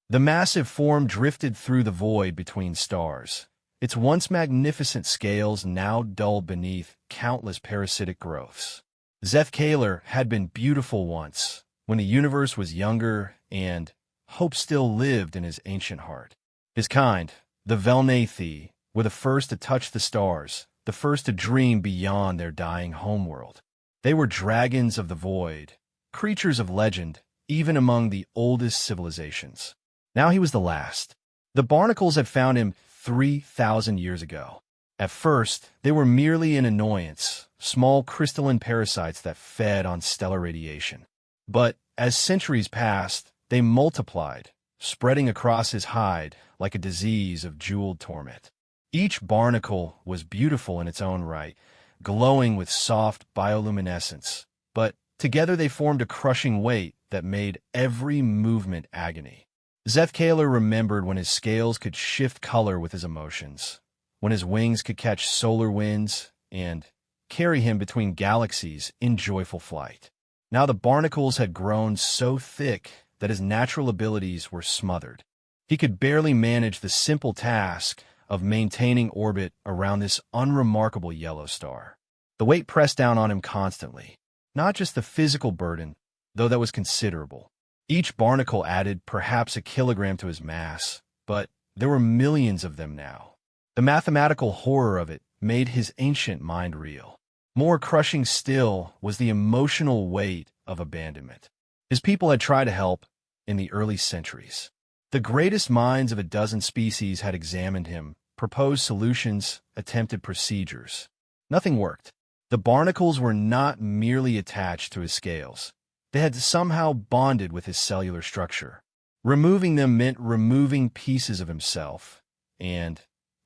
The massive form drifted through the void between stars, its once magnificent scales now dulled beneath countless parasitic growths. Zethkaler had been beautiful once, when the universe was younger and hope still lived in his ancient heart. His kind, the Velnathi, were the first to touch the stars, the first to dream beyond their dying homeworld. They were dragons of the void, creatures of legend, even among the oldest civilizations. Now he was the last. The Barnacles had found him 3,000 years ago. At first, they were merely an annoyance, small crystalline parasites that fed on stellar radiation. But as centuries passed, they multiplied, spreading across his hide like a disease of jeweled torment. Each barnacle was beautiful in its own right, glowing with soft bioluminescence, but together they formed a crushing weight that made every movement agony. Zethkaler remembered when his scales could shift color with his emotions, when his wings could catch solar winds and carry him between galaxies in joyful flight. Now the barnacles had grown so thick that his natural abilities were smothered. He could barely manage the simple task of maintaining orbit around this unremarkable yellow star. The weight pressed down on him constantly, not just the physical burden, though that was considerable. Each barnacle added perhaps a kilogram to his mass, but there were millions of them now. The mathematical horror of it made his ancient mind reel. More crushing still was the emotional weight of abandonment. His people had tried to help in the early centuries. The greatest minds of a dozen species had examined him, proposed solutions, attempted procedures. Nothing worked. The barnacles were not merely attached to his scales. They had somehow bonded with his cellular structure. Removing them meant removing pieces of himself, and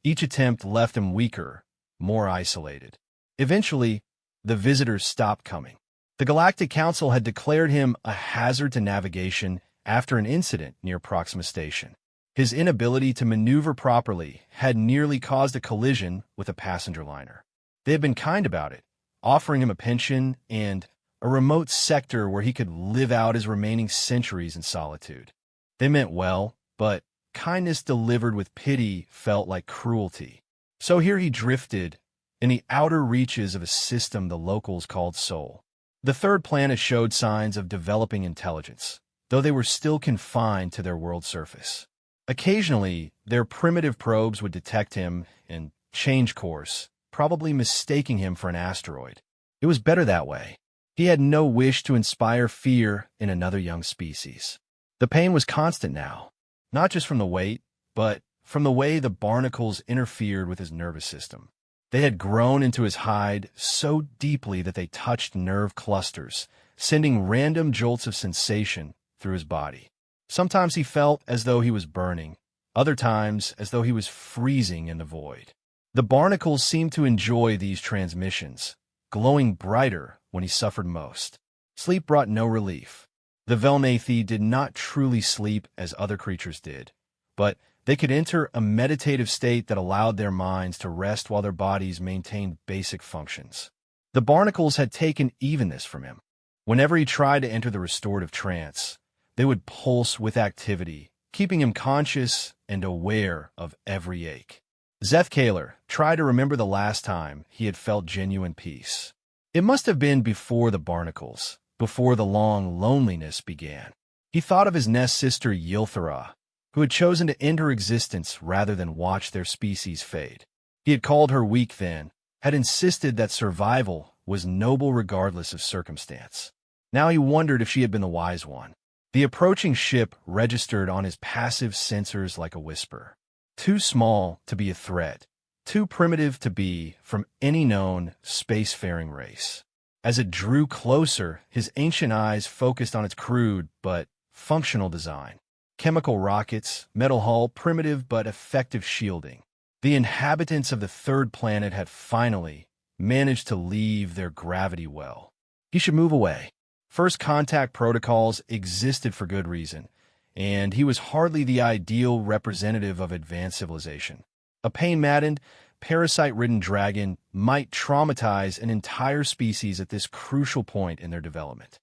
each attempt left him weaker, more isolated. Eventually, the visitors stopped coming. The Galactic Council had declared him a hazard to navigation after an incident near Proxima Station. His inability to maneuver properly had nearly caused a collision with a passenger liner. They had been kind about it, offering him a pension and a remote sector where he could live out his remaining centuries in solitude. They meant well, but kindness delivered with pity felt like cruelty. So here he drifted, in the outer reaches of a system the locals called Sol. The third planet showed signs of developing intelligence, though they were still confined to their world surface. Occasionally, their primitive probes would detect him and change course, probably mistaking him for an asteroid. It was better that way. He had no wish to inspire fear in another young species. The pain was constant now, not just from the weight, but from the way the barnacles interfered with his nervous system. They had grown into his hide so deeply that they touched nerve clusters, sending random jolts of sensation through his body. Sometimes he felt as though he was burning, other times as though he was freezing in the void. The barnacles seemed to enjoy these transmissions, glowing brighter when he suffered most. Sleep brought no relief. The Velnathi did not truly sleep as other creatures did, but they could enter a meditative state that allowed their minds to rest while their bodies maintained basic functions. The barnacles had taken evenness from him. Whenever he tried to enter the restorative trance, they would pulse with activity, keeping him conscious and aware of every ache. Zethkaler tried to remember the last time he had felt genuine peace. It must have been before the barnacles, before the long loneliness began. He thought of his nest sister Yilthara, who had chosen to end her existence rather than watch their species fade. He had called her weak then, had insisted that survival was noble regardless of circumstance. Now he wondered if she had been the wise one. The approaching ship registered on his passive sensors like a whisper. Too small to be a threat, too primitive to be from any known spacefaring race. As it drew closer, his ancient eyes focused on its crude but functional design. Chemical rockets, metal hull, primitive but effective shielding. The inhabitants of the third planet had finally managed to leave their gravity well. He should move away. First contact protocols existed for good reason, and he was hardly the ideal representative of advanced civilization. A pain-maddened, parasite-ridden dragon might traumatize an entire species at this crucial point in their development.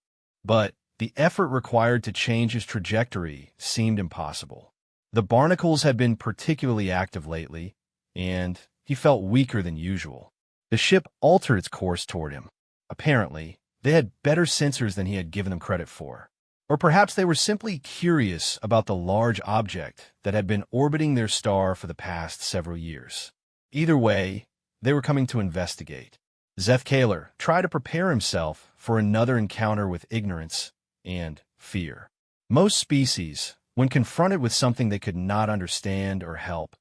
But The effort required to change his trajectory seemed impossible. The Barnacles had been particularly active lately, and he felt weaker than usual. The ship altered its course toward him. Apparently, they had better sensors than he had given them credit for. Or perhaps they were simply curious about the large object that had been orbiting their star for the past several years. Either way, they were coming to investigate. Zefkaler tried to prepare himself for another encounter with ignorance and fear. Most species, when confronted with something they could not understand or help,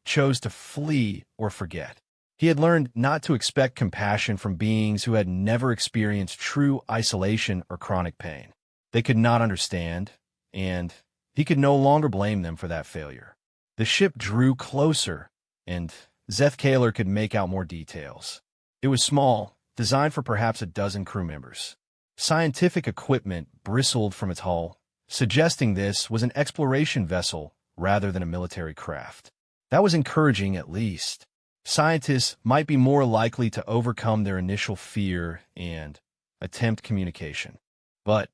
chose to flee or forget. He had learned not to expect compassion from beings who had never experienced true isolation or chronic pain. They could not understand, and he could no longer blame them for that failure. The ship drew closer, and Zefkaler could make out more details. It was small, designed for perhaps a dozen crew members. Scientific equipment bristled from its hull, suggesting this was an exploration vessel rather than a military craft. That was encouraging, at least. Scientists might be more likely to overcome their initial fear and attempt communication. But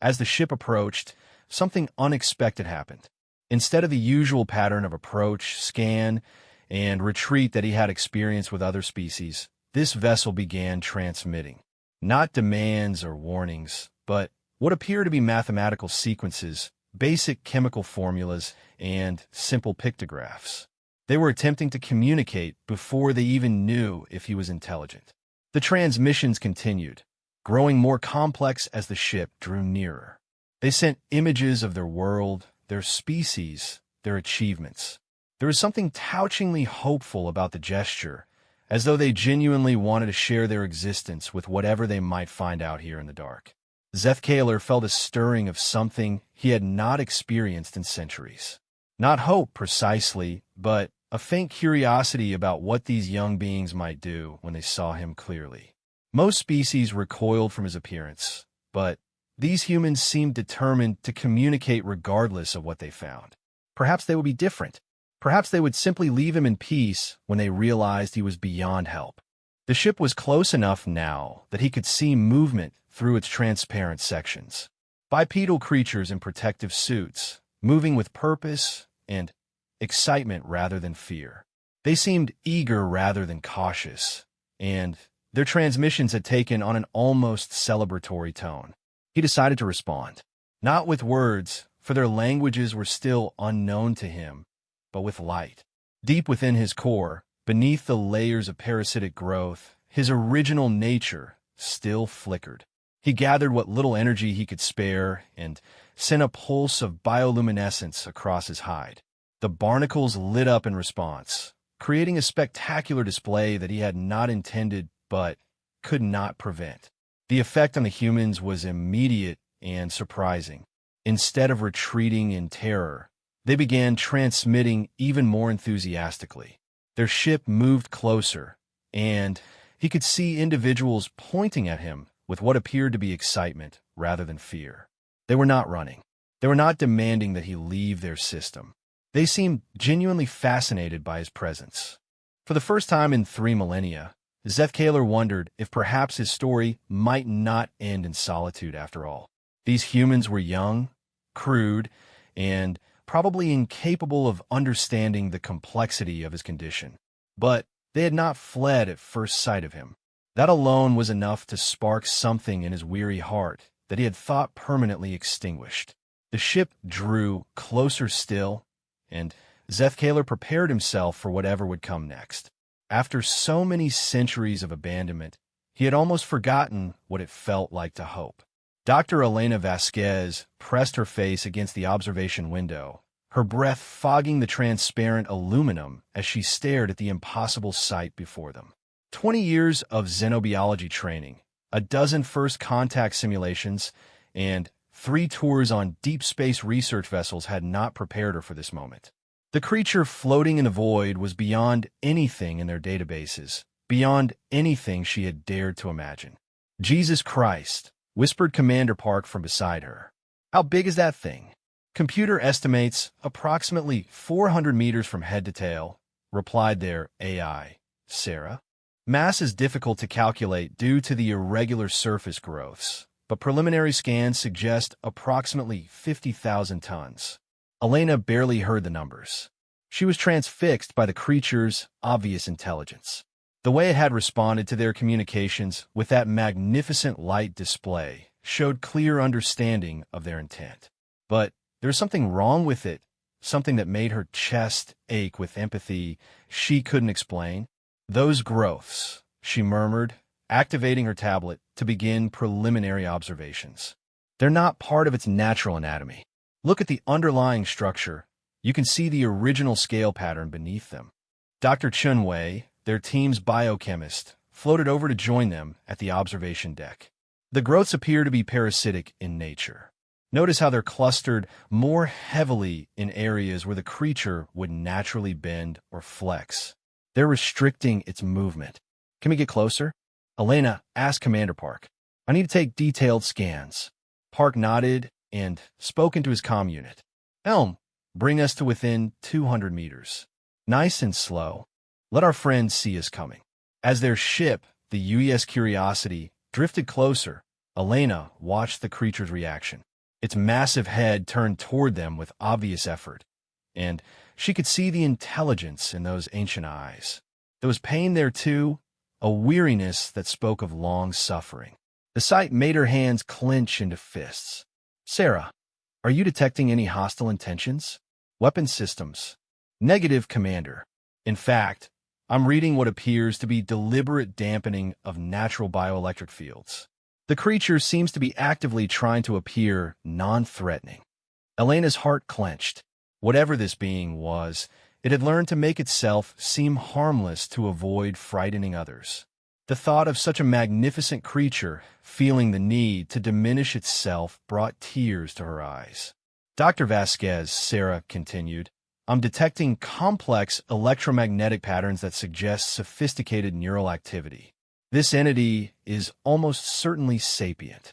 as the ship approached, something unexpected happened. Instead of the usual pattern of approach, scan, and retreat that he had experienced with other species, this vessel began transmitting. Not demands or warnings, but what appear to be mathematical sequences, basic chemical formulas, and simple pictographs. They were attempting to communicate before they even knew if he was intelligent. The transmissions continued, growing more complex as the ship drew nearer. They sent images of their world, their species, their achievements. There was something touchingly hopeful about the gesture, as though they genuinely wanted to share their existence with whatever they might find out here in the dark. Zefkaler felt a stirring of something he had not experienced in centuries. Not hope precisely, but a faint curiosity about what these young beings might do when they saw him clearly. Most species recoiled from his appearance, but these humans seemed determined to communicate regardless of what they found. Perhaps they would be different. Perhaps they would simply leave him in peace when they realized he was beyond help. The ship was close enough now that he could see movement through its transparent sections. Bipedal creatures in protective suits, moving with purpose and excitement rather than fear. They seemed eager rather than cautious, and their transmissions had taken on an almost celebratory tone. He decided to respond, not with words, for their languages were still unknown to him, but with light. Deep within his core, beneath the layers of parasitic growth, his original nature still flickered. He gathered what little energy he could spare and sent a pulse of bioluminescence across his hide. The barnacles lit up in response, creating a spectacular display that he had not intended but could not prevent. The effect on the humans was immediate and surprising. Instead of retreating in terror, they began transmitting even more enthusiastically. Their ship moved closer, and he could see individuals pointing at him with what appeared to be excitement rather than fear. They were not running. They were not demanding that he leave their system. They seemed genuinely fascinated by his presence. For the first time in 3 millennia, Zefkaler wondered if perhaps his story might not end in solitude after all. These humans were young, crude, and probably incapable of understanding the complexity of his condition. But they had not fled at first sight of him. That alone was enough to spark something in his weary heart that he had thought permanently extinguished. The ship drew closer still, and Zefkaler prepared himself for whatever would come next. After so many centuries of abandonment, he had almost forgotten what it felt like to hope. Dr. Elena Vasquez pressed her face against the observation window, her breath fogging the transparent aluminum as she stared at the impossible sight before them. 20 years of xenobiology training, a dozen first contact simulations, and 3 tours on deep space research vessels had not prepared her for this moment. The creature floating in the void was beyond anything in their databases, beyond anything she had dared to imagine. Jesus Christ, whispered Commander Park from beside her. How big is that thing? Computer estimates approximately 400 meters from head to tail, replied their AI, Sarah. Mass is difficult to calculate due to the irregular surface growths, but preliminary scans suggest approximately 50,000 tons. Elena barely heard the numbers. She was transfixed by the creature's obvious intelligence. The way it had responded to their communications with that magnificent light display showed clear understanding of their intent. But there was something wrong with it, something that made her chest ache with empathy she couldn't explain. "Those growths," she murmured, activating her tablet to begin preliminary observations. "They're not part of its natural anatomy. Look at the underlying structure. You can see the original scale pattern beneath them." Dr. Chunwei, their team's biochemist, floated over to join them at the observation deck. "The growths appear to be parasitic in nature. Notice how they're clustered more heavily in areas where the creature would naturally bend or flex. They're restricting its movement." "Can we get closer?" Elena asked Commander Park. "I need to take detailed scans." Park nodded and spoke into his comm unit. "Elm, bring us to within 200 meters. Nice and slow. Let our friends see us coming." As their ship, the UES Curiosity, drifted closer, Elena watched the creature's reaction. Its massive head turned toward them with obvious effort, and she could see the intelligence in those ancient eyes. There was pain there too, a weariness that spoke of long suffering. The sight made her hands clench into fists. "Sarah, are you detecting any hostile intentions?" "Weapon systems." "Negative, Commander. In fact, I'm reading what appears to be deliberate dampening of natural bioelectric fields. The creature seems to be actively trying to appear non-threatening." Elena's heart clenched. Whatever this being was, it had learned to make itself seem harmless to avoid frightening others. The thought of such a magnificent creature feeling the need to diminish itself brought tears to her eyes. "Dr. Vasquez," Sarah continued, "I'm detecting complex electromagnetic patterns that suggest sophisticated neural activity. This entity is almost certainly sapient."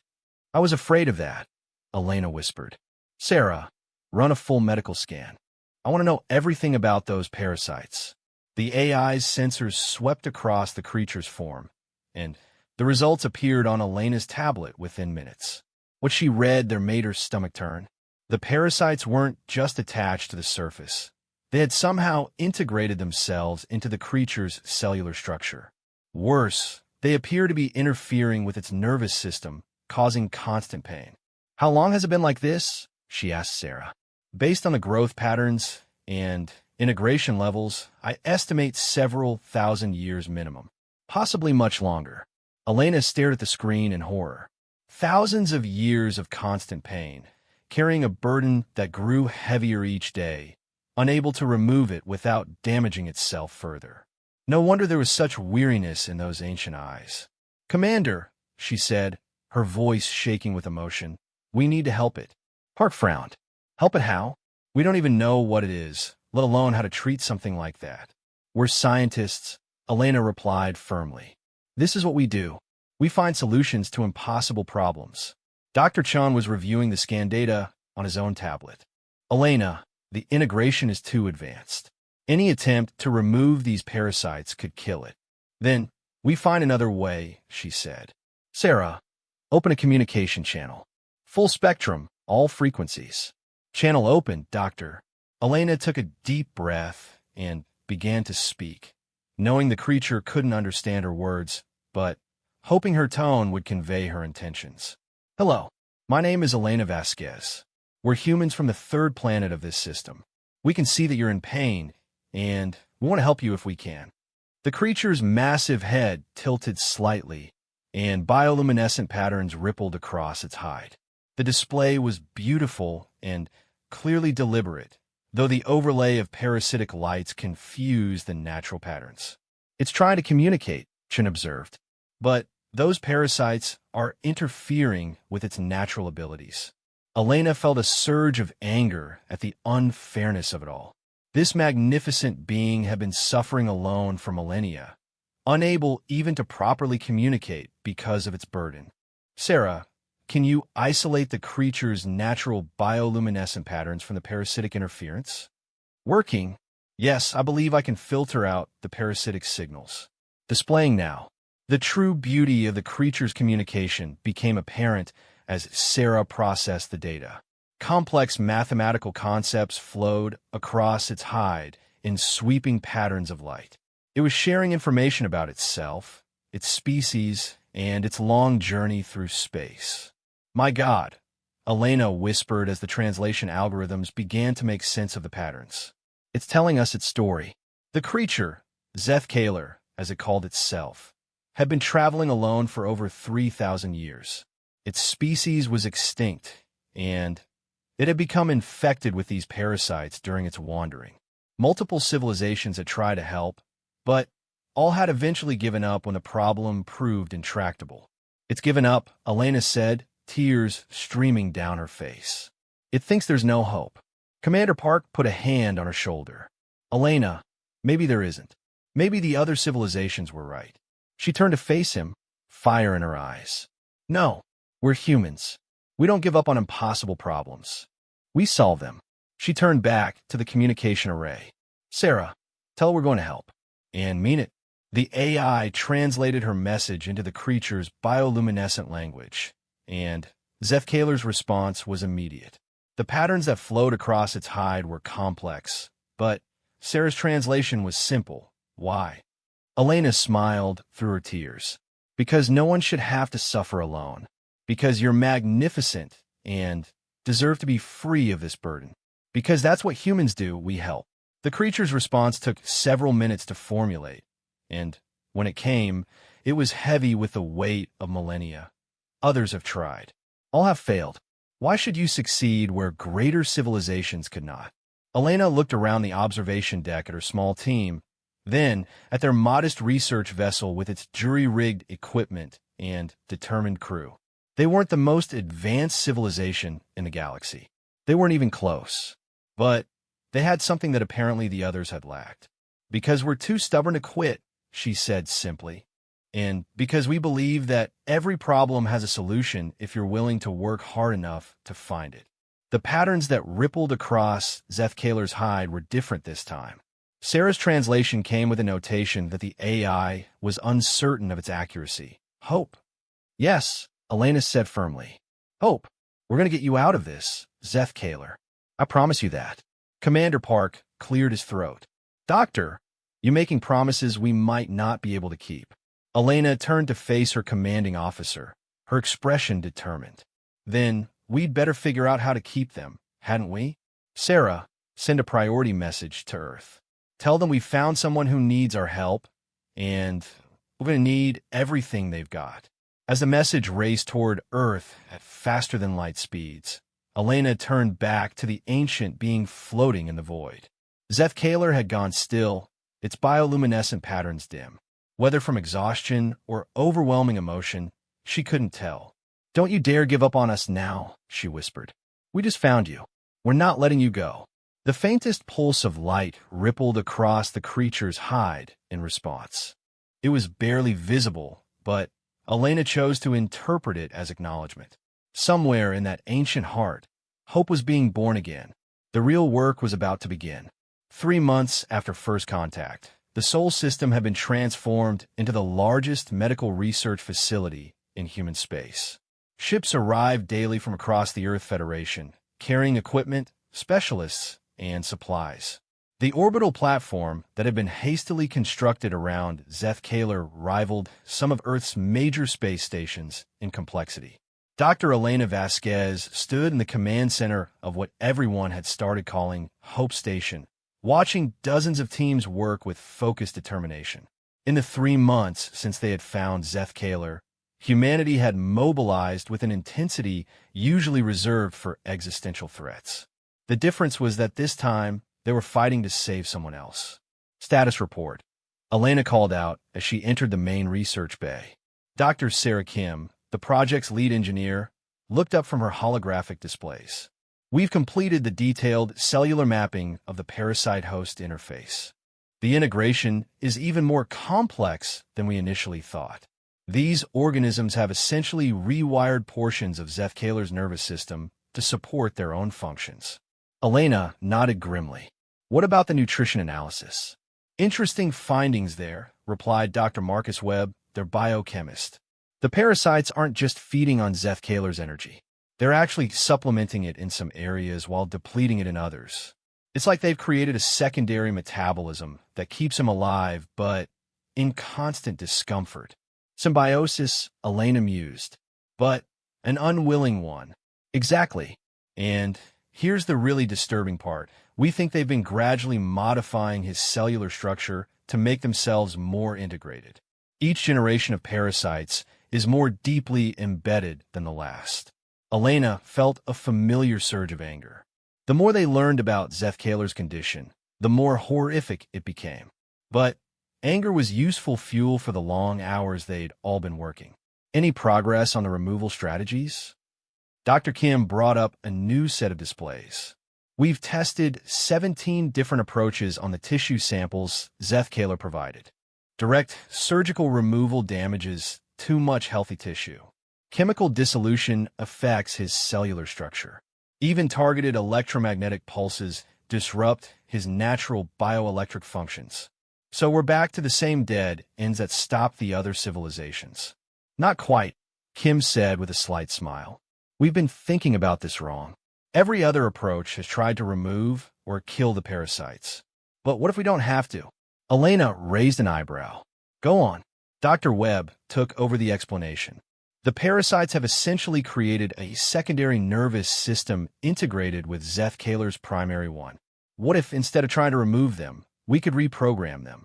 "I was afraid of that," Elena whispered. "Sarah, run a full medical scan. I want to know everything about those parasites." The AI's sensors swept across the creature's form, and the results appeared on Elena's tablet within minutes. What she read there made her stomach turn. The parasites weren't just attached to the surface. They had somehow integrated themselves into the creature's cellular structure. Worse, they appear to be interfering with its nervous system, causing constant pain. "How long has it been like this?" she asked Sarah. "Based on the growth patterns and integration levels, I estimate several thousand years minimum, possibly much longer." Elena stared at the screen in horror. Thousands of years of constant pain, carrying a burden that grew heavier each day, unable to remove it without damaging itself further. No wonder there was such weariness in those ancient eyes. "Commander," she said, her voice shaking with emotion, "we need to help it." Park frowned. "Help it how? We don't even know what it is, let alone how to treat something like that." "We're scientists," Elena replied firmly. "This is what we do. We find solutions to impossible problems." Dr. Chun was reviewing the scan data on his own tablet. "Elena, the integration is too advanced. Any attempt to remove these parasites could kill it." "Then we find another way," she said. "Sarah, open a communication channel. Full spectrum, all frequencies." "Channel open, Doctor." Elena took a deep breath and began to speak, knowing the creature couldn't understand her words, but hoping her tone would convey her intentions. "Hello, my name is Elena Vasquez. We're humans from the third planet of this system. We can see that you're in pain, and we want to help you if we can." The creature's massive head tilted slightly, and bioluminescent patterns rippled across its hide. The display was beautiful and clearly deliberate, though the overlay of parasitic lights confused the natural patterns. "It's trying to communicate," Chen observed, "but those parasites are interfering with its natural abilities." Elena felt a surge of anger at the unfairness of it all. This magnificent being had been suffering alone for millennia, unable even to properly communicate because of its burden. "Sarah, can you isolate the creature's natural bioluminescent patterns from the parasitic interference?" "Working. Yes, I believe I can filter out the parasitic signals." "Displaying now." The true beauty of the creature's communication became apparent as Sarah processed the data. Complex mathematical concepts flowed across its hide in sweeping patterns of light. It was sharing information about itself, its species, and its long journey through space. "My God," Elena whispered as the translation algorithms began to make sense of the patterns. "It's telling us its story." The creature, Zethkaler, as it called itself, had been traveling alone for over 3,000 years. Its species was extinct, and it had become infected with these parasites during its wandering. Multiple civilizations had tried to help, but all had eventually given up when the problem proved intractable. "It's given up," Elena said, tears streaming down her face. "It thinks there's no hope." Commander Park put a hand on her shoulder. "Elena, maybe there isn't. Maybe the other civilizations were right." She turned to face him, fire in her eyes. "No, we're humans. We don't give up on impossible problems. We solve them." She turned back to the communication array. "Sarah, tell her we're going to help. And mean it." The AI translated her message into the creature's bioluminescent language, and Zethkaler's response was immediate. The patterns that flowed across its hide were complex, but Sarah's translation was simple. "Why?" Elena smiled through her tears. "Because no one should have to suffer alone. Because you're magnificent and deserve to be free of this burden. Because that's what humans do, we help." The creature's response took several minutes to formulate, and when it came, it was heavy with the weight of millennia. "Others have tried. All have failed. Why should you succeed where greater civilizations could not?" Elena looked around the observation deck at her small team, then at their modest research vessel with its jury-rigged equipment and determined crew. They weren't the most advanced civilization in the galaxy. They weren't even close. But they had something that apparently the others had lacked. "Because we're too stubborn to quit," she said simply. "And because we believe that every problem has a solution if you're willing to work hard enough to find it." The patterns that rippled across Zethkaler's hide were different this time. Sarah's translation came with a notation that the AI was uncertain of its accuracy. "Hope." "Yes," Elena said firmly. "Hope. We're going to get you out of this, Zethkaler. I promise you that." Commander Park cleared his throat. "Doctor, you're making promises we might not be able to keep." Elena turned to face her commanding officer, her expression determined. "Then we'd better figure out how to keep them, hadn't we? Sarah, send a priority message to Earth. Tell them we found someone who needs our help, and we're going to need everything they've got." As the message raced toward Earth at faster-than-light speeds, Elena turned back to the ancient being floating in the void. Zethkaler had gone still, its bioluminescent patterns dim. Whether from exhaustion or overwhelming emotion, she couldn't tell. "Don't you dare give up on us now," she whispered. "We just found you. We're not letting you go." The faintest pulse of light rippled across the creature's hide in response. It was barely visible, but Elena chose to interpret it as acknowledgement. Somewhere in that ancient heart, hope was being born again. The real work was about to begin. 3 months after first contact, the Sol system had been transformed into the largest medical research facility in human space. Ships arrived daily from across the Earth Federation, carrying equipment, specialists, and supplies. The orbital platform that had been hastily constructed around Zethkaler rivaled some of Earth's major space stations in complexity. Dr. Elena Vasquez stood in the command center of what everyone had started calling Hope Station, watching dozens of teams work with focused determination. In the 3 months since they had found Zethkaler, humanity had mobilized with an intensity usually reserved for existential threats. The difference was that this time, they were fighting to save someone else. "Status report," Elena called out as she entered the main research bay. Dr. Sarah Kim, the project's lead engineer, looked up from her holographic displays. "We've completed the detailed cellular mapping of the parasite host interface. The integration is even more complex than we initially thought. These organisms have essentially rewired portions of Zethkaler's nervous system to support their own functions." Elena nodded grimly. "What about the nutrition analysis?" "Interesting findings there," replied Dr. Marcus Webb, their biochemist. The parasites aren't just feeding on Zeth Kaler's energy. They're actually supplementing it in some areas while depleting it in others. It's like they've created a secondary metabolism that keeps him alive, but in constant discomfort. Symbiosis, Elena mused, but an unwilling one. Exactly. And here's the really disturbing part. We think they've been gradually modifying his cellular structure to make themselves more integrated. Each generation of parasites is more deeply embedded than the last. Elena felt a familiar surge of anger. The more they learned about Zeth Kaler's condition, the more horrific it became. But anger was useful fuel for the long hours they'd all been working. Any progress on the removal strategies? Dr. Kim brought up a new set of displays. We've tested 17 different approaches on the tissue samples Zeth Kaler provided. Direct surgical removal damages too much healthy tissue. Chemical dissolution affects his cellular structure. Even targeted electromagnetic pulses disrupt his natural bioelectric functions. So we're back to the same dead ends that stopped the other civilizations. Not quite, Kim said with a slight smile. We've been thinking about this wrong. Every other approach has tried to remove or kill the parasites. But what if we don't have to? Elena raised an eyebrow. Go on. Dr. Webb took over the explanation. The parasites have essentially created a secondary nervous system integrated with Zeth Kaler's primary one. What if, instead of trying to remove them, we could reprogram them?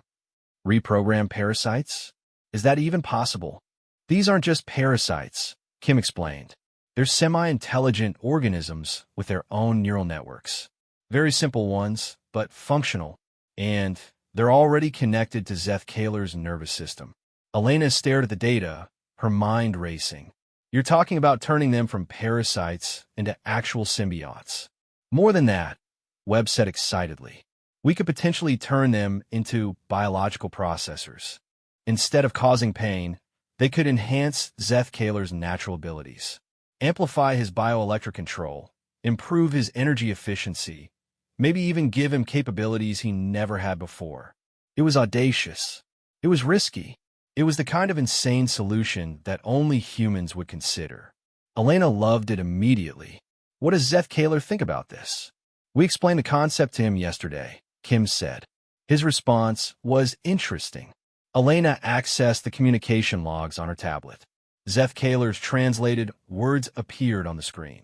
Reprogram parasites? Is that even possible? These aren't just parasites, Kim explained. They're semi-intelligent organisms with their own neural networks. Very simple ones, but functional. And they're already connected to Zeth Kaler's nervous system. Elena stared at the data, her mind racing. You're talking about turning them from parasites into actual symbiotes. More than that, Webb said excitedly. We could potentially turn them into biological processors. Instead of causing pain, they could enhance Zeth Kaler's natural abilities, amplify his bioelectric control, improve his energy efficiency, maybe even give him capabilities he never had before. It was audacious. It was risky. It was the kind of insane solution that only humans would consider. Elena loved it immediately. What does Zeth Kaler think about this? We explained the concept to him yesterday, Kim said. His response was interesting. Elena accessed the communication logs on her tablet. Zeth Kaler's translated words appeared on the screen.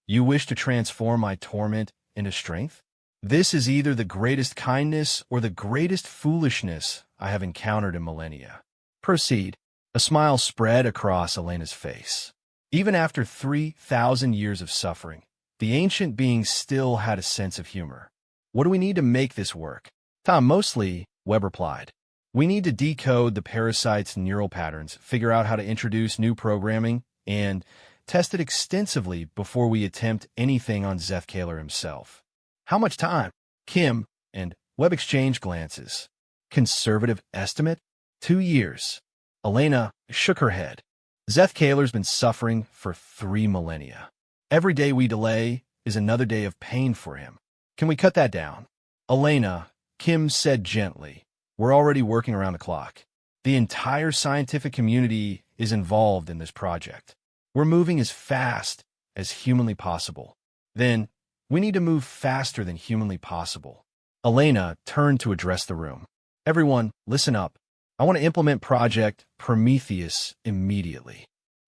You wish to transform my torment into strength? This is either the greatest kindness or the greatest foolishness I have encountered in millennia. Proceed. A smile spread across Elena's face. Even after 3,000 years of suffering, the ancient being still had a sense of humor. What do we need to make this work? Tom, mostly, Webb replied. We need to decode the parasite's neural patterns, figure out how to introduce new programming, and test it extensively before we attempt anything on Zeth Kaler himself. How much time? Kim and Webb exchanged glances. Conservative estimate? 2 years. Elena shook her head. Zeth Kaler's been suffering for 3 millennia. Every day we delay is another day of pain for him. Can we cut that down? Elena, Kim said gently. We're already working around the clock. The entire scientific community is involved in this project. We're moving as fast as humanly possible. Then, we need to move faster than humanly possible. Elena turned to address the room. Everyone, listen up. I want to implement Project Prometheus immediately.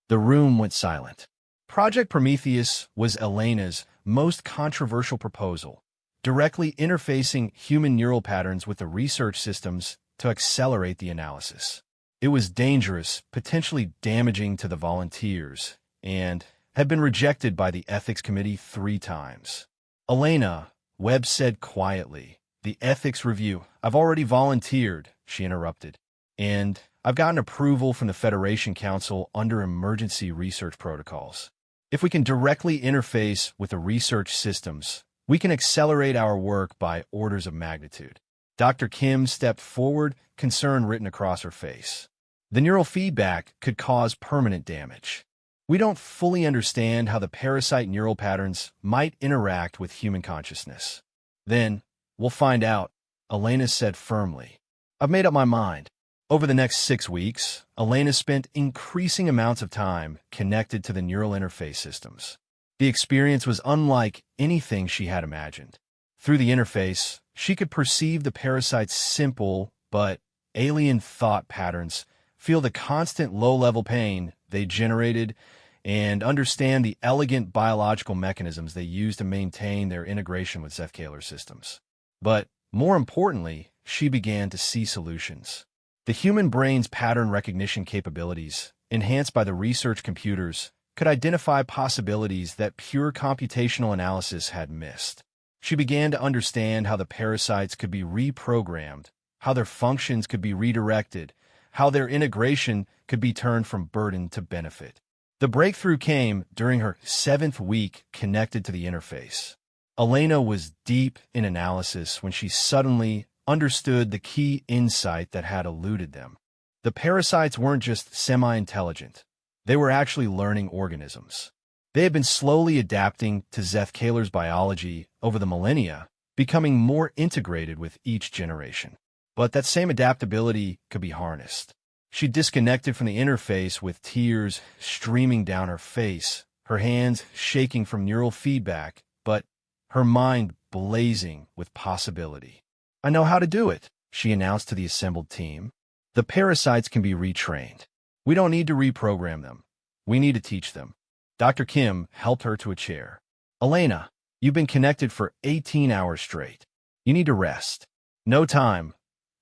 The room went silent. Project Prometheus was Elena's most controversial proposal, directly interfacing human neural patterns with the research systems to accelerate the analysis. It was dangerous, potentially damaging to the volunteers, and had been rejected by the Ethics Committee 3 times. Elena, Webb said quietly, the Ethics Review. I've already volunteered, she interrupted, and I've gotten approval from the Federation Council under emergency research protocols. If we can directly interface with the research systems, we can accelerate our work by orders of magnitude. Dr. Kim stepped forward, concern written across her face. The neural feedback could cause permanent damage. We don't fully understand how the parasite neural patterns might interact with human consciousness. Then, we'll find out, Elena said firmly. I've made up my mind. Over the next 6 weeks, Elena spent increasing amounts of time connected to the neural interface systems. The experience was unlike anything she had imagined. Through the interface, she could perceive the parasite's simple but alien thought patterns, feel the constant low-level pain they generated, and understand the elegant biological mechanisms they use to maintain their integration with Zefkaler's systems. But more importantly, she began to see solutions. The human brain's pattern recognition capabilities, enhanced by the research computers, could identify possibilities that pure computational analysis had missed. She began to understand how the parasites could be reprogrammed, how their functions could be redirected, how their integration could be turned from burden to benefit. The breakthrough came during her 7th week connected to the interface. Elena was deep in analysis when she suddenly understood the key insight that had eluded them. The parasites weren't just semi-intelligent. They were actually learning organisms. They had been slowly adapting to Zefkaler's biology over the millennia, becoming more integrated with each generation. But that same adaptability could be harnessed. She disconnected from the interface with tears streaming down her face, her hands shaking from neural feedback, but her mind blazing with possibility. "I know how to do it," she announced to the assembled team. "The parasites can be retrained. We don't need to reprogram them. We need to teach them." Dr. Kim helped her to a chair. "Elena, you've been connected for 18 hours straight. You need to rest." "No time,"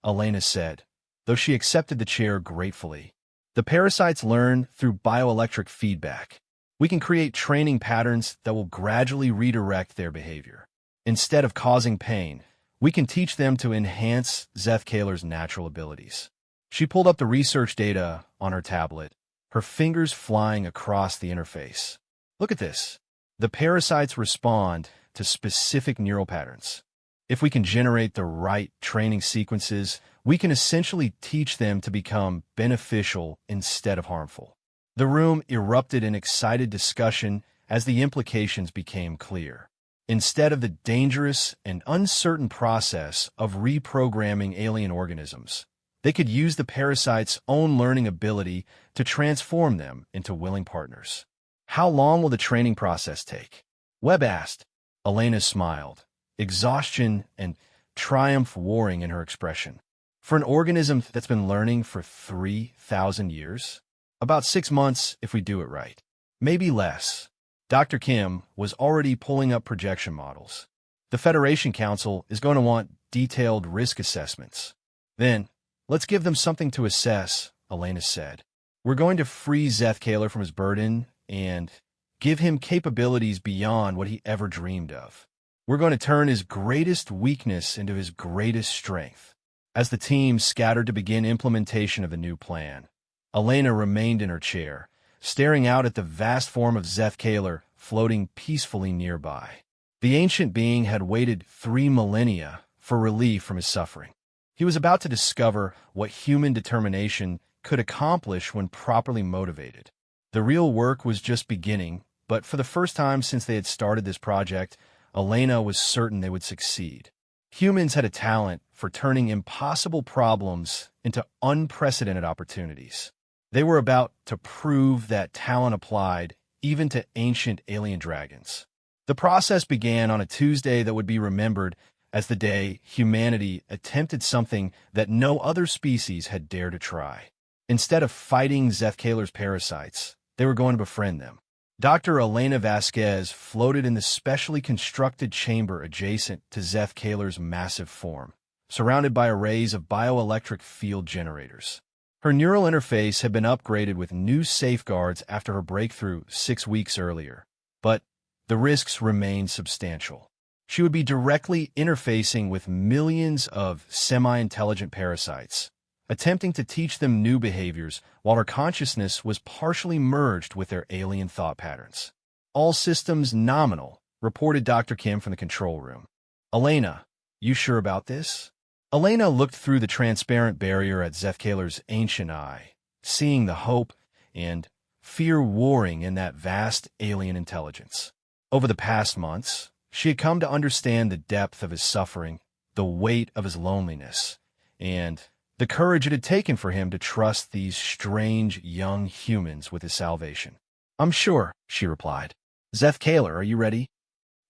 Elena said, though she accepted the chair gratefully. "The parasites learn through bioelectric feedback. We can create training patterns that will gradually redirect their behavior. Instead of causing pain, we can teach them to enhance Zefkaler's natural abilities." She pulled up the research data on her tablet, her fingers flying across the interface. "Look at this. The parasites respond to specific neural patterns. If we can generate the right training sequences, we can essentially teach them to become beneficial instead of harmful." The room erupted in excited discussion as the implications became clear. Instead of the dangerous and uncertain process of reprogramming alien organisms, they could use the parasite's own learning ability to transform them into willing partners. "How long will the training process take?" Webb asked. Elena smiled, exhaustion and triumph warring in her expression. "For an organism that's been learning for 3,000 years? About 6 months if we do it right. Maybe less." Dr. Kim was already pulling up projection models. "The Federation Council is going to want detailed risk assessments." "Then, let's give them something to assess," Elena said. "We're going to free Zefkaler from his burden and give him capabilities beyond what he ever dreamed of. We're going to turn his greatest weakness into his greatest strength." As the team scattered to begin implementation of the new plan, Elena remained in her chair, staring out at the vast form of Zefkaler floating peacefully nearby. The ancient being had waited 3 millennia for relief from his suffering. He was about to discover what human determination could accomplish when properly motivated. The real work was just beginning, but for the first time since they had started this project, Elena was certain they would succeed. Humans had a talent for turning impossible problems into unprecedented opportunities. They were about to prove that talent applied even to ancient alien dragons. The process began on a Tuesday that would be remembered as the day humanity attempted something that no other species had dared to try. Instead of fighting Zefkaler's parasites, they were going to befriend them. Dr. Elena Vasquez floated in the specially constructed chamber adjacent to Zefkaler's massive form, surrounded by arrays of bioelectric field generators. Her neural interface had been upgraded with new safeguards after her breakthrough 6 weeks earlier, but the risks remained substantial. She would be directly interfacing with millions of semi-intelligent parasites, attempting to teach them new behaviors while her consciousness was partially merged with their alien thought patterns. "All systems nominal," reported Dr. Kim from the control room. "Elena, you sure about this?" Elena looked through the transparent barrier at Zefkaler's ancient eye, seeing the hope and fear warring in that vast alien intelligence. Over the past months, she had come to understand the depth of his suffering, the weight of his loneliness, and the courage it had taken for him to trust these strange young humans with his salvation. "I'm sure," she replied. "Zeth-Kaler, are you ready?"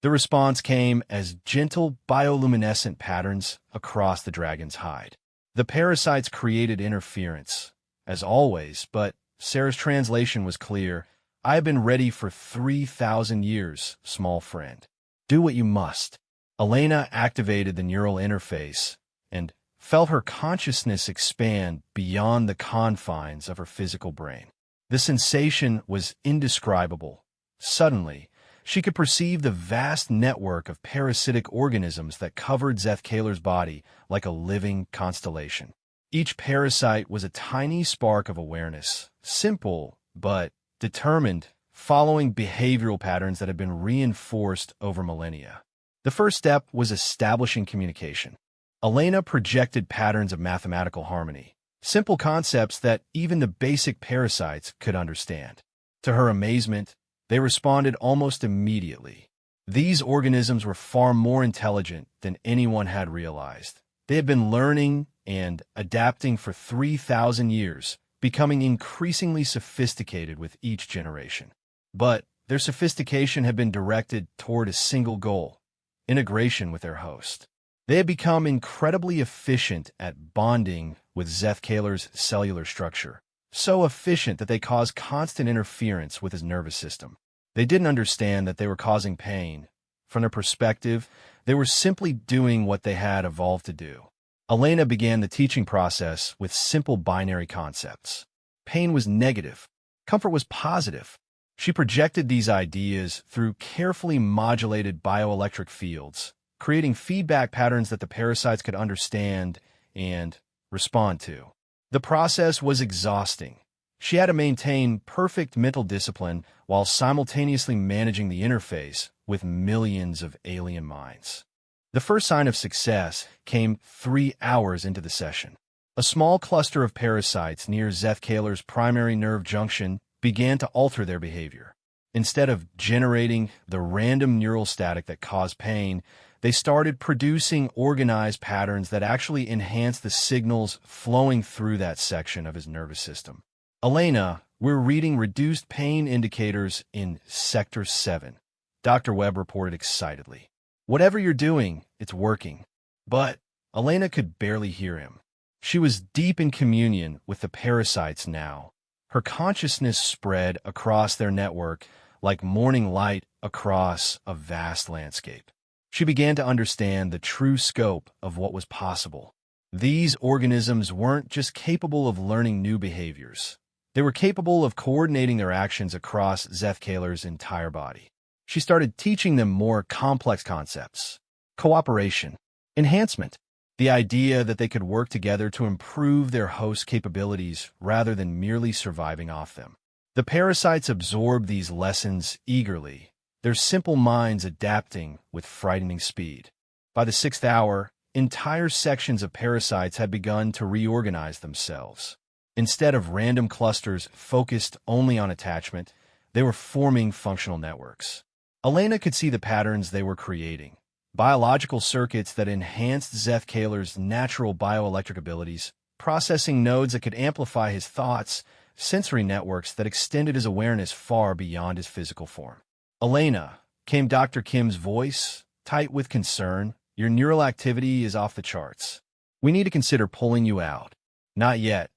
The response came as gentle bioluminescent patterns across the dragon's hide. The parasites created interference, as always, but Sarah's translation was clear. "I have been ready for 3,000 years, small friend. Do what you must." Elena activated the neural interface and felt her consciousness expand beyond the confines of her physical brain. The sensation was indescribable. Suddenly, she could perceive the vast network of parasitic organisms that covered Zeth-Kaler's body like a living constellation. Each parasite was a tiny spark of awareness, simple but determined, following behavioral patterns that had been reinforced over millennia. The first step was establishing communication. Elena projected patterns of mathematical harmony, simple concepts that even the basic parasites could understand. To her amazement, they responded almost immediately. These organisms were far more intelligent than anyone had realized. They had been learning and adapting for 3,000 years, becoming increasingly sophisticated with each generation. But their sophistication had been directed toward a single goal: integration with their host. They had become incredibly efficient at bonding with Zeth-Kaler's cellular structure, so efficient that they caused constant interference with his nervous system. They didn't understand that they were causing pain. From their perspective, they were simply doing what they had evolved to do. Elena began the teaching process with simple binary concepts. Pain was negative. Comfort was positive. She projected these ideas through carefully modulated bioelectric fields, creating feedback patterns that the parasites could understand and respond to. The process was exhausting. She had to maintain perfect mental discipline while simultaneously managing the interface with millions of alien minds. The first sign of success came 3 hours into the session. A small cluster of parasites near Zeth-Kaler's primary nerve junction began to alter their behavior. Instead of generating the random neural static that caused pain, they started producing organized patterns that actually enhanced the signals flowing through that section of his nervous system. "Elena, we're reading reduced pain indicators in Sector 7, Dr. Webb reported excitedly. "Whatever you're doing, it's working." But Elena could barely hear him. She was deep in communion with the parasites now. Her consciousness spread across their network like morning light across a vast landscape. She began to understand the true scope of what was possible. These organisms weren't just capable of learning new behaviors. They were capable of coordinating their actions across Zeth-Kaler's entire body. She started teaching them more complex concepts: cooperation, enhancement, the idea that they could work together to improve their host's capabilities rather than merely surviving off them. The parasites absorbed these lessons eagerly, their simple minds adapting with frightening speed. By the 6th hour, entire sections of parasites had begun to reorganize themselves. Instead of random clusters focused only on attachment, they were forming functional networks. Elena could see the patterns they were creating: biological circuits that enhanced Zeth-Kaler's natural bioelectric abilities, processing nodes that could amplify his thoughts, sensory networks that extended his awareness far beyond his physical form. "Elena," came Dr. Kim's voice, tight with concern, "your neural activity is off the charts. We need to consider pulling you out." "Not yet,"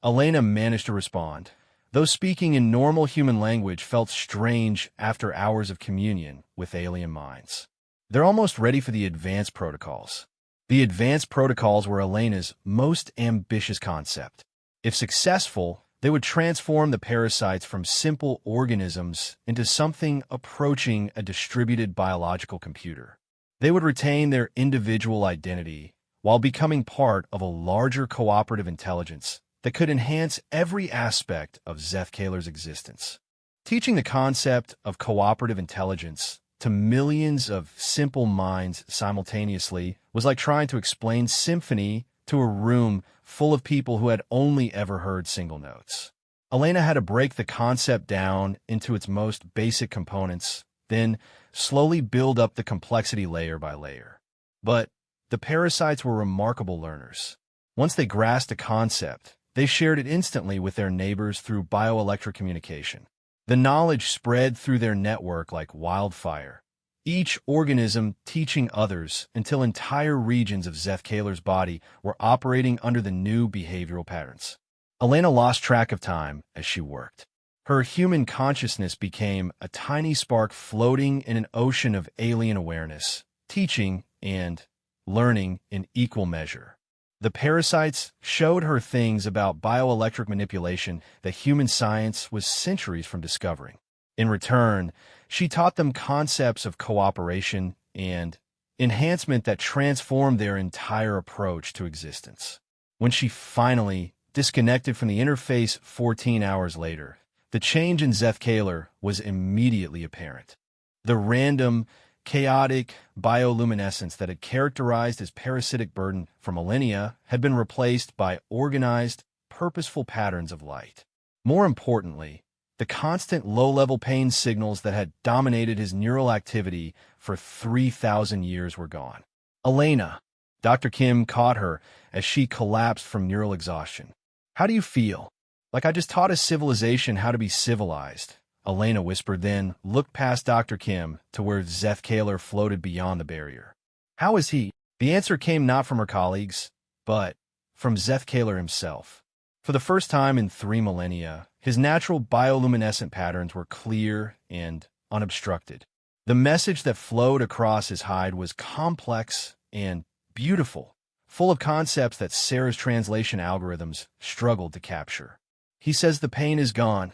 Elena managed to respond, though speaking in normal human language felt strange after hours of communion with alien minds. "They're almost ready for the advanced protocols." The advanced protocols were Elena's most ambitious concept. If successful, they would transform the parasites from simple organisms into something approaching a distributed biological computer. They would retain their individual identity while becoming part of a larger cooperative intelligence that could enhance every aspect of Zeth-Kaler's existence. Teaching the concept of cooperative intelligence to millions of simple minds simultaneously was like trying to explain symphony to a room full of people who had only ever heard single notes. Elena had to break the concept down into its most basic components, then slowly build up the complexity layer by layer. But the parasites were remarkable learners. Once they grasped a concept, they shared it instantly with their neighbors through bioelectric communication. The knowledge spread through their network like wildfire, each organism teaching others until entire regions of Zefkaler's body were operating under the new behavioral patterns. Elena lost track of time as she worked. Her human consciousness became a tiny spark floating in an ocean of alien awareness, teaching and learning in equal measure. The parasites showed her things about bioelectric manipulation that human science was centuries from discovering. In return, she taught them concepts of cooperation and enhancement that transformed their entire approach to existence. When she finally disconnected from the interface 14 hours later, the change in Zefkaler was immediately apparent. The random, chaotic bioluminescence that had characterized his parasitic burden for millennia had been replaced by organized, purposeful patterns of light. More importantly, the constant low-level pain signals that had dominated his neural activity for 3,000 years were gone. Elena, Dr. Kim caught her as she collapsed from neural exhaustion. "How do you feel?" "Like I just taught a civilization how to be civilized," Elena whispered, then looked past Dr. Kim to where Zefkaler floated beyond the barrier. "How is he?" The answer came not from her colleagues, but from Zefkaler himself. For the first time in 3 millennia, his natural bioluminescent patterns were clear and unobstructed. The message that flowed across his hide was complex and beautiful, full of concepts that Sarah's translation algorithms struggled to capture. "He says the pain is gone,"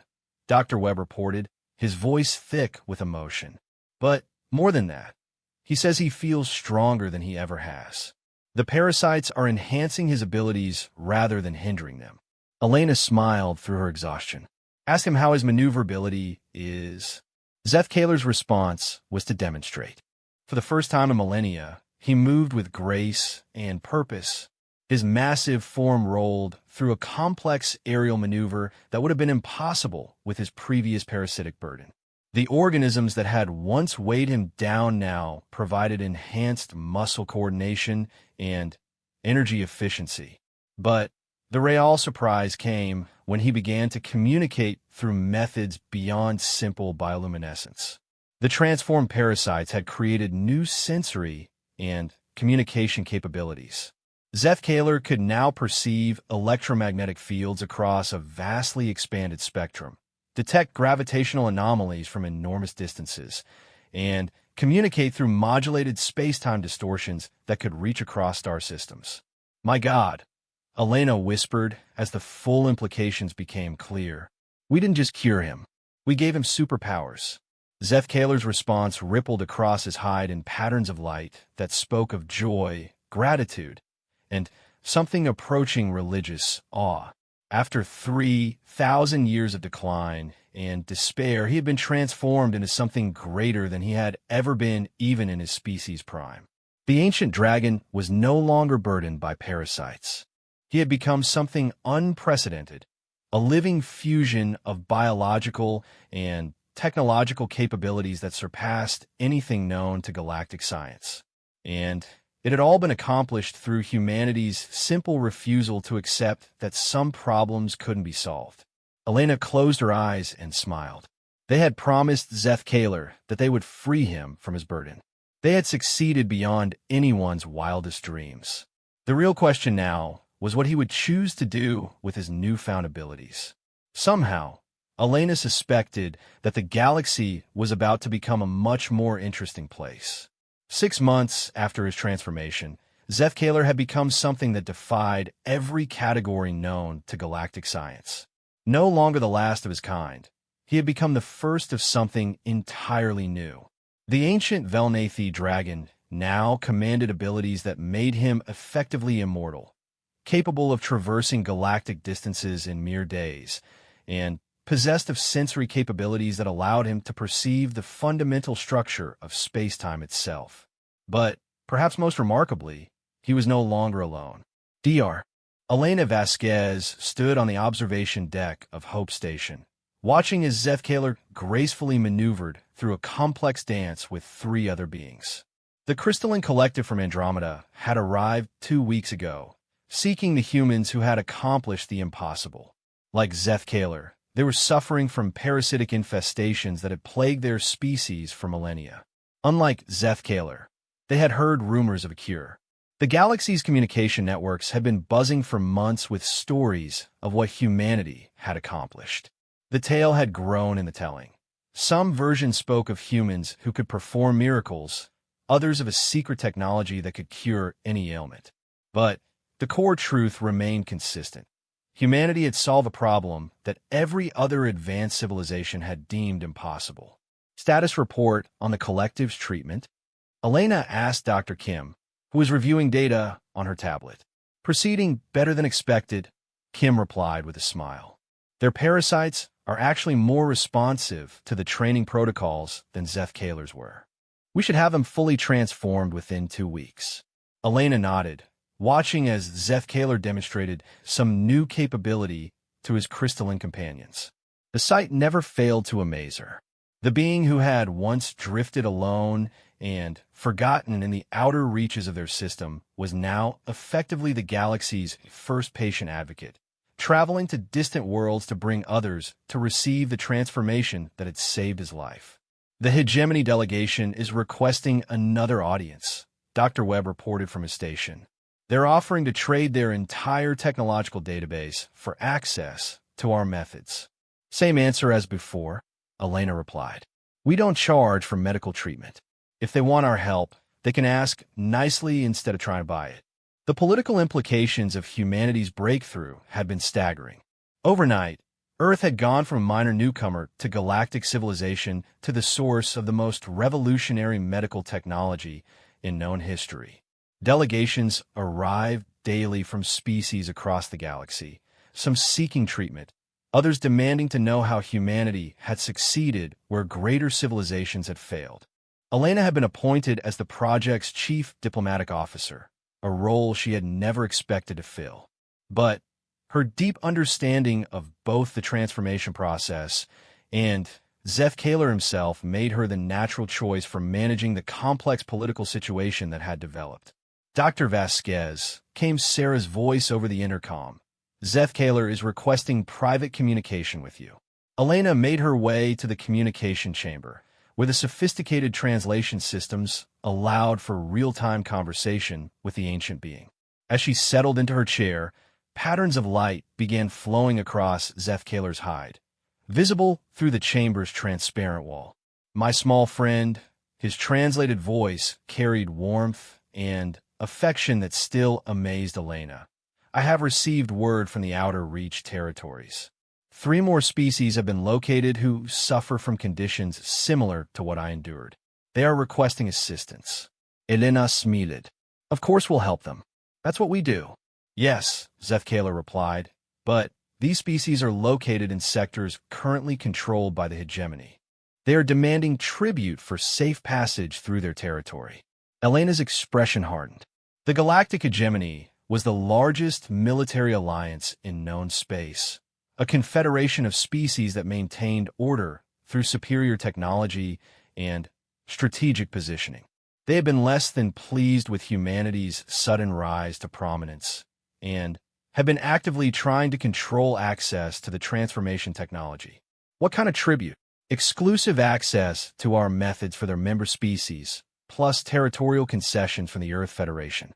Dr. Webb reported, his voice thick with emotion. "But more than that, he says he feels stronger than he ever has. The parasites are enhancing his abilities rather than hindering them." Elena smiled through her exhaustion. "Ask him how his maneuverability is." Zefkaler's response was to demonstrate. For the first time in millennia, he moved with grace and purpose. His massive form rolled through a complex aerial maneuver that would have been impossible with his previous parasitic burden. The organisms that had once weighed him down now provided enhanced muscle coordination and energy efficiency. But the real surprise came when he began to communicate through methods beyond simple bioluminescence. The transformed parasites had created new sensory and communication capabilities. Zefkaler could now perceive electromagnetic fields across a vastly expanded spectrum, detect gravitational anomalies from enormous distances, and communicate through modulated space-time distortions that could reach across star systems. "My God," Elena whispered as the full implications became clear. "We didn't just cure him. We gave him superpowers." Zefkaler's response rippled across his hide in patterns of light that spoke of joy, gratitude, and something approaching religious awe. After 3,000 years of decline and despair, he had been transformed into something greater than he had ever been even in his species' prime. The ancient dragon was no longer burdened by parasites. He had become something unprecedented, a living fusion of biological and technological capabilities that surpassed anything known to galactic science. And it had all been accomplished through humanity's simple refusal to accept that some problems couldn't be solved. Elena closed her eyes and smiled. They had promised Zefkaler that they would free him from his burden. They had succeeded beyond anyone's wildest dreams. The real question now was what he would choose to do with his newfound abilities. Somehow, Elena suspected that the galaxy was about to become a much more interesting place. 6 months after his transformation, Zefkaler had become something that defied every category known to galactic science. No longer the last of his kind, he had become the first of something entirely new. The ancient Velnathi dragon now commanded abilities that made him effectively immortal, capable of traversing galactic distances in mere days, and possessed of sensory capabilities that allowed him to perceive the fundamental structure of space-time itself. But, perhaps most remarkably, he was no longer alone. Dr. Elena Vasquez stood on the observation deck of Hope Station, watching as Zefkaler gracefully maneuvered through a complex dance with 3 other beings. The crystalline collective from Andromeda had arrived 2 weeks ago, seeking the humans who had accomplished the impossible. Like Zethkaler, they were suffering from parasitic infestations that had plagued their species for millennia. Unlike Zethkaler, they had heard rumors of a cure. The galaxy's communication networks had been buzzing for months with stories of what humanity had accomplished. The tale had grown in the telling. Some versions spoke of humans who could perform miracles, others of a secret technology that could cure any ailment. But the core truth remained consistent. Humanity had solved a problem that every other advanced civilization had deemed impossible. Status report on the collective's treatment. Elena asked Dr. Kim, who was reviewing data on her tablet. Proceeding better than expected, Kim replied with a smile. Their parasites are actually more responsive to the training protocols than Zethkaler's were. We should have them fully transformed within 2 weeks. Elena nodded, watching as Zethkaler demonstrated some new capability to his crystalline companions. The sight never failed to amaze her. The being who had once drifted alone and forgotten in the outer reaches of their system was now effectively the galaxy's first patient advocate, traveling to distant worlds to bring others to receive the transformation that had saved his life. The hegemony delegation is requesting another audience, Dr. Webb reported from his station. They're offering to trade their entire technological database for access to our methods. Same answer as before, Elena replied. We don't charge for medical treatment. If they want our help, they can ask nicely instead of trying to buy it. The political implications of humanity's breakthrough had been staggering. Overnight, Earth had gone from a minor newcomer to galactic civilization to the source of the most revolutionary medical technology in known history. Delegations arrived daily from species across the galaxy, some seeking treatment, others demanding to know how humanity had succeeded where greater civilizations had failed. Elena had been appointed as the project's chief diplomatic officer, a role she had never expected to fill. But her deep understanding of both the transformation process and Zethkaler himself made her the natural choice for managing the complex political situation that had developed. Dr. Vasquez, came Sarah's voice over the intercom. Zethkaler is requesting private communication with you. Elena made her way to the communication chamber, where the sophisticated translation systems allowed for real-time conversation with the ancient being. As she settled into her chair, patterns of light began flowing across Zethkaler's hide, visible through the chamber's transparent wall. My small friend, his translated voice carried warmth and affection that still amazed Elena. I have received word from the outer reach territories. 3 more species have been located who suffer from conditions similar to what I endured. They are requesting assistance. Elena smiled. Of course we'll help them. That's what we do. Yes, Zethkaler replied, but these species are located in sectors currently controlled by the hegemony. They are demanding tribute for safe passage through their territory. Elena's expression hardened. The Galactic Hegemony was the largest military alliance in known space, a confederation of species that maintained order through superior technology and strategic positioning. They had been less than pleased with humanity's sudden rise to prominence and had been actively trying to control access to the transformation technology. What kind of tribute? Exclusive access to our methods for their member species, plus territorial concessions from the Earth Federation.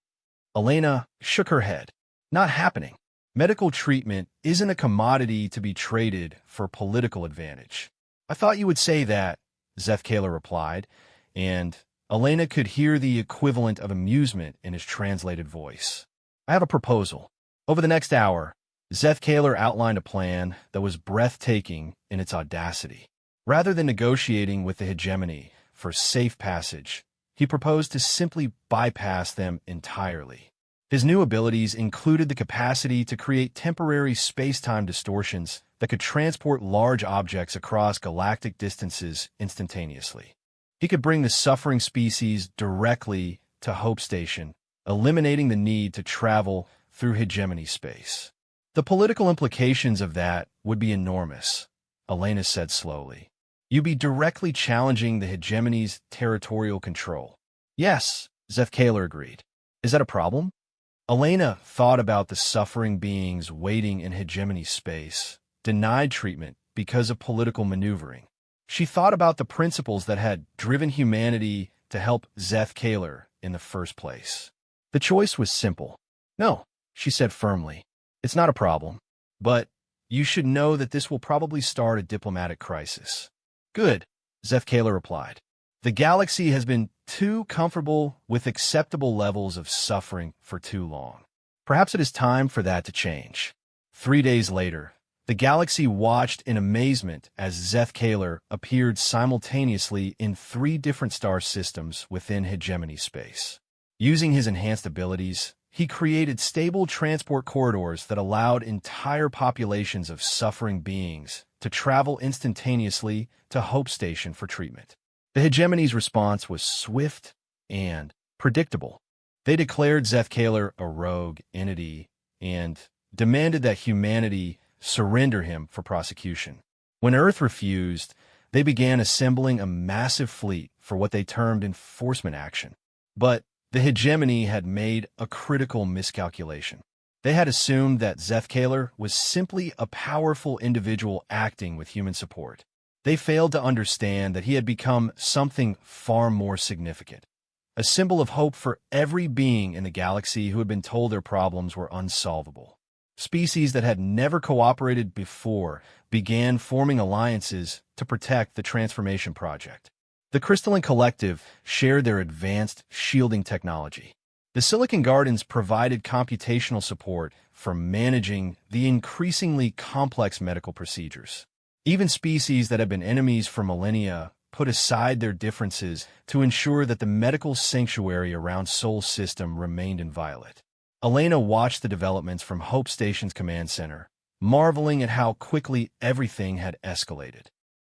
Elena shook her head. Not happening. Medical treatment isn't a commodity to be traded for political advantage. I thought you would say that, Zethkaler replied, and Elena could hear the equivalent of amusement in his translated voice. I have a proposal. Over the next hour, Zethkaler outlined a plan that was breathtaking in its audacity. Rather than negotiating with the hegemony for safe passage, he proposed to simply bypass them entirely. His new abilities included the capacity to create temporary space-time distortions that could transport large objects across galactic distances instantaneously. He could bring the suffering species directly to Hope Station, eliminating the need to travel through hegemony space. The political implications of that would be enormous, Elena said slowly. You'd be directly challenging the hegemony's territorial control. Yes, Zethkaler agreed. Is that a problem? Elena thought about the suffering beings waiting in hegemony space, denied treatment because of political maneuvering. She thought about the principles that had driven humanity to help Zeth Kaler in the first place. The choice was simple. No, she said firmly. It's not a problem. But you should know that this will probably start a diplomatic crisis. Good, Zeth Kaler replied. The galaxy has been too comfortable with acceptable levels of suffering for too long. Perhaps it is time for that to change. 3 days later, the galaxy watched in amazement as Zeth Kaler appeared simultaneously in 3 different star systems within hegemony space. Using his enhanced abilities, he created stable transport corridors that allowed entire populations of suffering beings to travel instantaneously to Hope Station for treatment. The hegemony's response was swift and predictable. They declared Zeth Kaler a rogue entity and demanded that humanity surrender him for prosecution. When Earth refused, they began assembling a massive fleet for what they termed enforcement action. But the hegemony had made a critical miscalculation. They had assumed that Zeth Kaler was simply a powerful individual acting with human support. They failed to understand that he had become something far more significant, a symbol of hope for every being in the galaxy who had been told their problems were unsolvable. Species that had never cooperated before began forming alliances to protect the Transformation Project. The Crystalline Collective shared their advanced shielding technology. The Silicon Gardens provided computational support for managing the increasingly complex medical procedures. Even species that had been enemies for millennia put aside their differences to ensure that the medical sanctuary around Sol System remained inviolate. Elena watched the developments from Hope Station's command center, marveling at how quickly everything had escalated.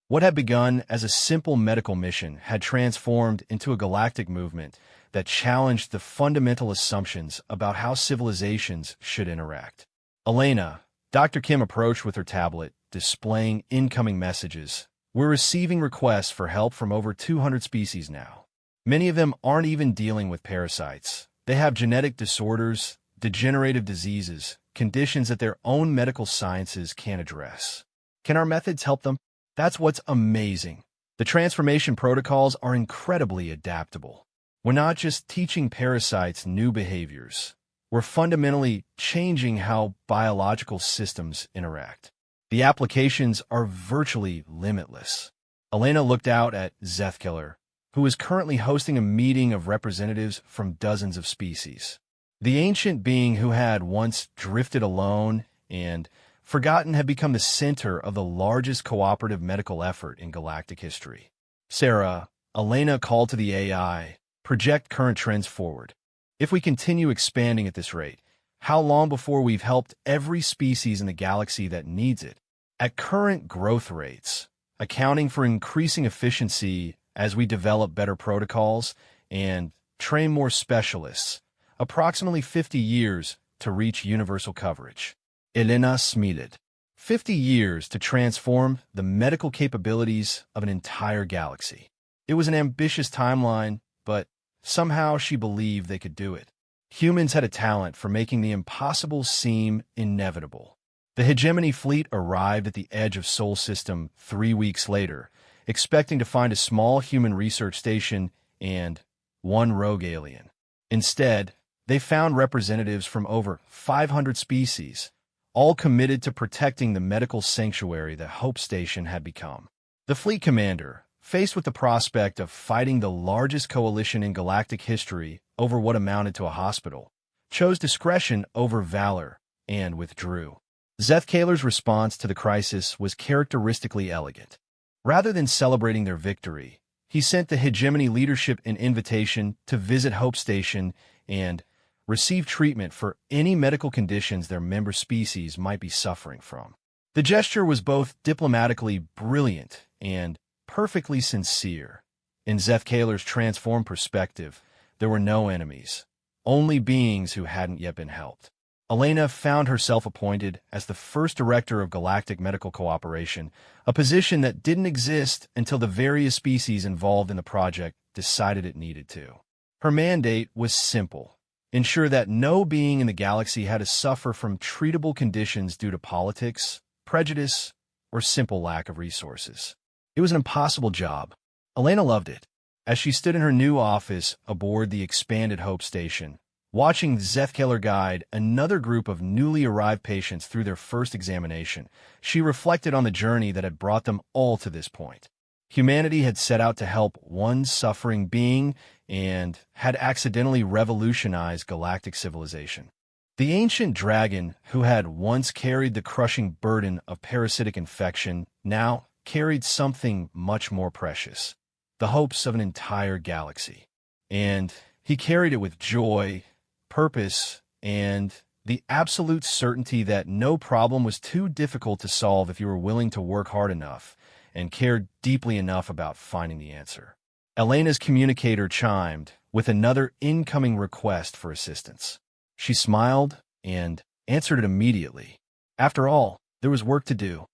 What had begun as a simple medical mission had transformed into a galactic movement that challenged the fundamental assumptions about how civilizations should interact. Elena, Dr. Kim approached with her tablet, displaying incoming messages. We're receiving requests for help from over 200 species now. Many of them aren't even dealing with parasites. They have genetic disorders, degenerative diseases, conditions that their own medical sciences can't address. Can our methods help them? That's what's amazing. The transformation protocols are incredibly adaptable. We're not just teaching parasites new behaviors. We're fundamentally changing how biological systems interact. The applications are virtually limitless. Elena looked out at Zeth Kaler, who is currently hosting a meeting of representatives from dozens of species. The ancient being who had once drifted alone and forgotten had become the center of the largest cooperative medical effort in galactic history. Sarah, Elena called to the AI, project current trends forward. If we continue expanding at this rate, how long before we've helped every species in the galaxy that needs it? At current growth rates, accounting for increasing efficiency as we develop better protocols and train more specialists, approximately 50 years to reach universal coverage. Elena smiled. 50 years to transform the medical capabilities of an entire galaxy. It was an ambitious timeline, but somehow she believed they could do it. Humans had a talent for making the impossible seem inevitable. The hegemony fleet arrived at the edge of Sol System 3 weeks later, expecting to find a small human research station and one rogue alien. Instead, they found representatives from over 500 species, all committed to protecting the medical sanctuary that Hope Station had become. The fleet commander, faced with the prospect of fighting the largest coalition in galactic history over what amounted to a hospital, chose discretion over valor and withdrew. Zeth Kaler's response to the crisis was characteristically elegant. Rather than celebrating their victory, he sent the hegemony leadership an invitation to visit Hope Station and receive treatment for any medical conditions their member species might be suffering from. The gesture was both diplomatically brilliant and perfectly sincere. In Zeth Kaler's transformed perspective, there were no enemies, only beings who hadn't yet been helped. Elena found herself appointed as the first director of Galactic Medical Cooperation, a position that didn't exist until the various species involved in the project decided it needed to. Her mandate was simple: ensure that no being in the galaxy had to suffer from treatable conditions due to politics, prejudice, or simple lack of resources. It was an impossible job. Elena loved it. As she stood in her new office aboard the expanded Hope Station, watching Zethkiller guide another group of newly arrived patients through their first examination, she reflected on the journey that had brought them all to this point. Humanity had set out to help one suffering being and had accidentally revolutionized galactic civilization. The ancient dragon, who had once carried the crushing burden of parasitic infection, now carried something much more precious, the hopes of an entire galaxy. And he carried it with joy, purpose, and the absolute certainty that no problem was too difficult to solve if you were willing to work hard enough and cared deeply enough about finding the answer. Elena's communicator chimed with another incoming request for assistance. She smiled and answered it immediately. After all, there was work to do.